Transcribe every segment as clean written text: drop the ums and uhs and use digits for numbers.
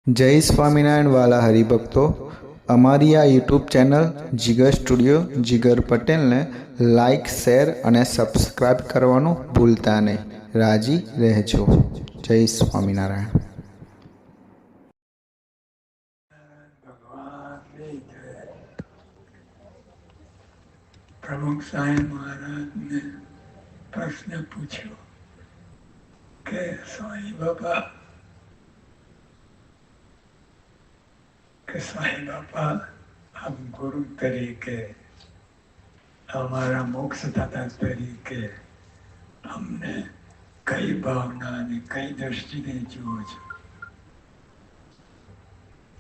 જય સ્વામિનારાયણ વાલા હરિભક્તો, અમારી આ યુટ્યુબ ચેનલ જીગર સ્ટુડિયો જીગર પટેલને લાઈક, શેર અને સબસ્ક્રાઈબ કરવાનું ભૂલતા નહીં. રાજી રહેજો. જય સ્વામિનારાયણ. પ્રમુખ સાહેબ મહારાજને પ્રશ્ન પૂછ્યો કે સાંઈ બાપા આપ ગુરુ તરીકે, અમારા મોક્ષદાતા તરીકે અમને કઈ ભાવના અને કઈ દ્રષ્ટિને જુઓ છો?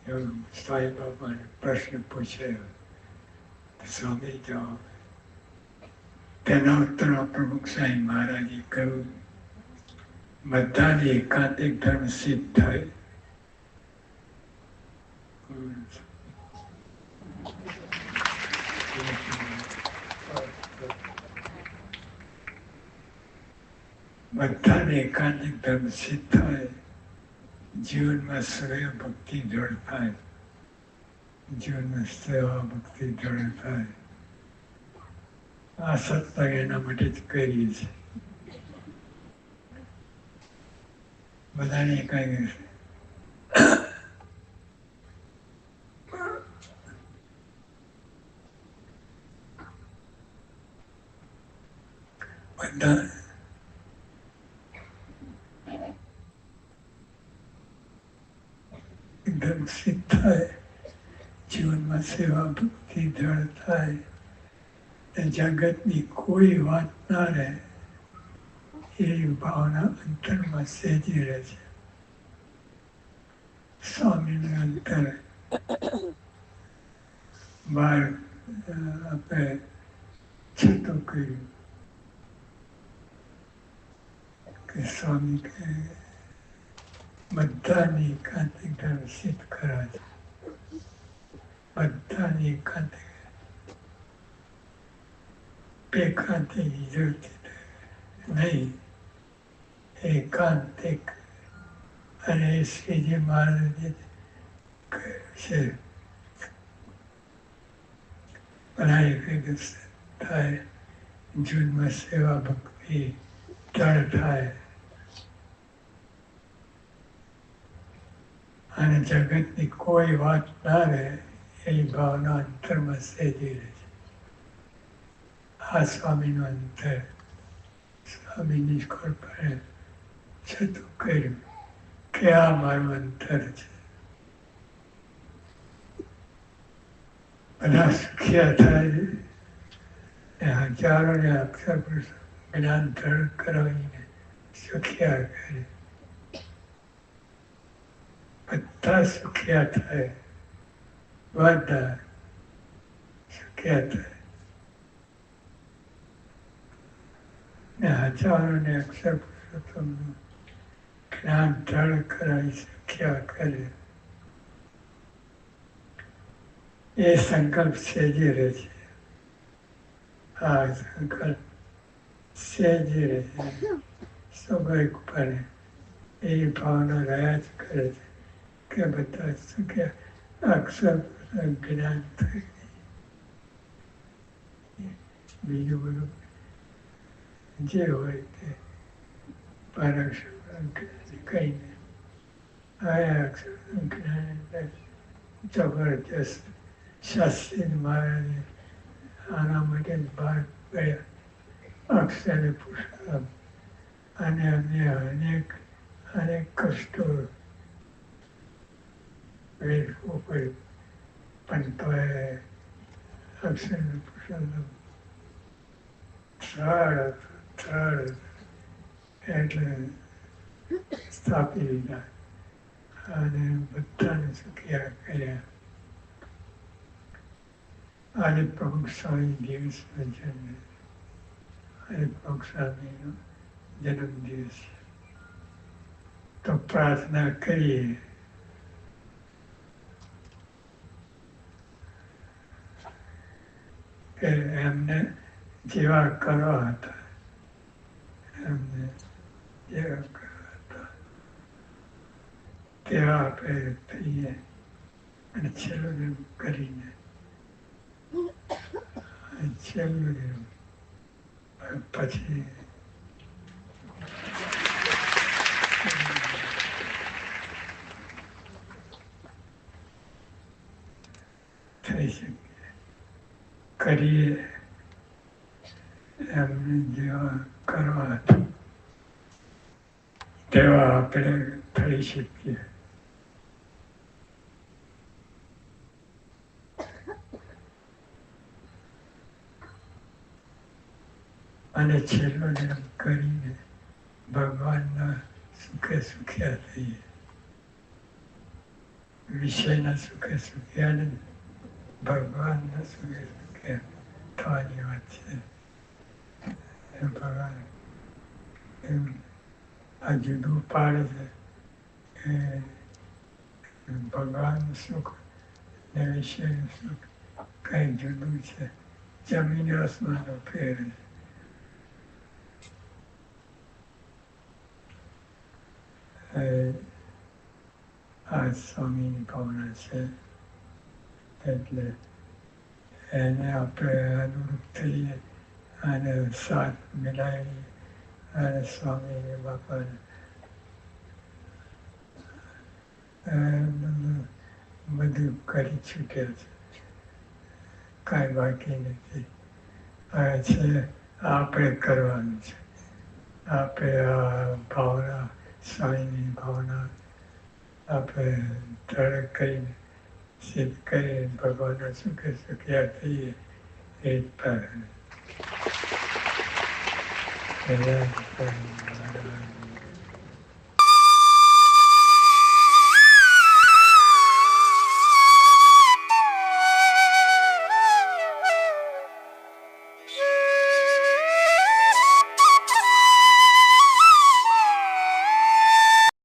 એવું સાંઈ બાપાને પ્રશ્ન પૂછ્યો. સ્વામી જવાબ, તેના ઉત્તરમાં પ્રમુખ સાહેબ મહારાજે કહ્યું, બધાને એકાંતિક ધર્મ સિદ્ધ થાય. બધાને એકાંતિક ધર્મ સિદ્ધ થાય, જીવનમાં સેવા ભક્તિ દ્રઢ થાય, જીવનમાં સેવા ભક્તિ દ્રઢ થાય. આ સત્સંગ એના માટે જ કરીએ છીએ. બધાને એકાંતિક બધા ધર્મ સિદ્ધ થાય, જીવનમાં સેવા ભક્તિ દ્રઢ થાય, જગતની કોઈ વાત ના રહે એવી ભાવના અંતરમાં સહેજી રહે છે. સ્વામીનું અંતર બહાર આપણે છતું કર્યું કે સ્વામી કે બધાની એકાંતિક ધર્મ સિદ્ધ કરા છે. બધાની એકાંતિક એકાંતિક જરૂર નહીં, એકાંતિક. અને શ્રીજી મહારાજે કહ્યું છે, બધા થાય, જૂનમાં સેવા ભક્તિ દ્રઢ થાય અને જગતની કોઈ વાત ના રહે એ ભાવના અંતરમાં સહેજી રહે છે. આ સ્વામીનું અંતર. સ્વામી નિષ્ફળ પડે છતું કર્યું કે આ મારું અંતર છે. બધા સુખિયા થાય, હજારોને અક્ષર પુરુષ જ્ઞાન દ્રઢ કરાવીને સુખિયા કરે. બધા સુખિયા થાય, બધા સુખિયા થાય. ને હજારોને અક્ષર પુરુષોત્તમનું જ્ઞાન દ્રઢ કરાવી સુખિયા કરે. એ સંકલ્પ સહેજી રહે છે. આ સંકલ્પ સહેજી રહે છે. સ્વાભાવિકપણે એ ભાવના રહ્યા જ કરે છે કે બધા સુખ્યા અક્ષર જ્ઞાન થઈ. બીજું બધું જે હોય તે પરોક્ષ કહીને આયા અક્ષર જ્ઞાન જબરજસ્ત. શાસ્ત્રી મહારાજે આના માટે બહાર ગયા. અક્ષર પુરુષોત્તમ અને અન્ય અનેક કષ્ટો વેઠવું પડ્યું, પણ તો એ અક્ષર પુરુષોત્તમ થર્ડ એટલે સ્થાપી દીધા અને બધાને સુખિયા કર્યા. આજે પ્રમુખ સ્વામી દિવસનો જન્મ, આજે પ્રમુખ સ્વામીનો જન્મદિવસ. તો પ્રાર્થના કરીએ કે એમને જેવા કરવા હતા, એમને જેવા કરવા હતા તેવા આપણે થઈએ અને છેલ્લું જન્મ કરીને છેલ્લું જન્મ પછી થઈ શકીએ કરીએ એમને જેવા કરવા તેવા આપણે થઈ શકીએ. અને છેલ્લો જન્મ કરીને ભગવાનના સુખે સુખ્યા થઈએ. વિષયના સુખે સુખ્યા નહીં, ભગવાનના સુખે સુખ્યા થવાની વાત છે. ભગવાન આ જુદું પાડે છે કે ભગવાનનું સુખ ને વિષયનું સુખ કંઈ જુદું છે. જમીન આસમાનનો ફેર છે. આ સ્વામીની ભાવના છે એટલે એને આપણે અનુરૂપ થઈએ અને સાથ મિલાવી અને સ્વામી બાપાને બધું કરી ચૂક્યા છે. કાંઈ બાકી નથી. હવે છે આપણે કરવાનું છે. આપણે આ ભાવના સ્વામીની ભાવના આપણે દ્રઢ કરીને સિદ્ધ કરીને ભગવાનના સુખે સુખ્યા થઈએ એ જ પ્રાર્થના.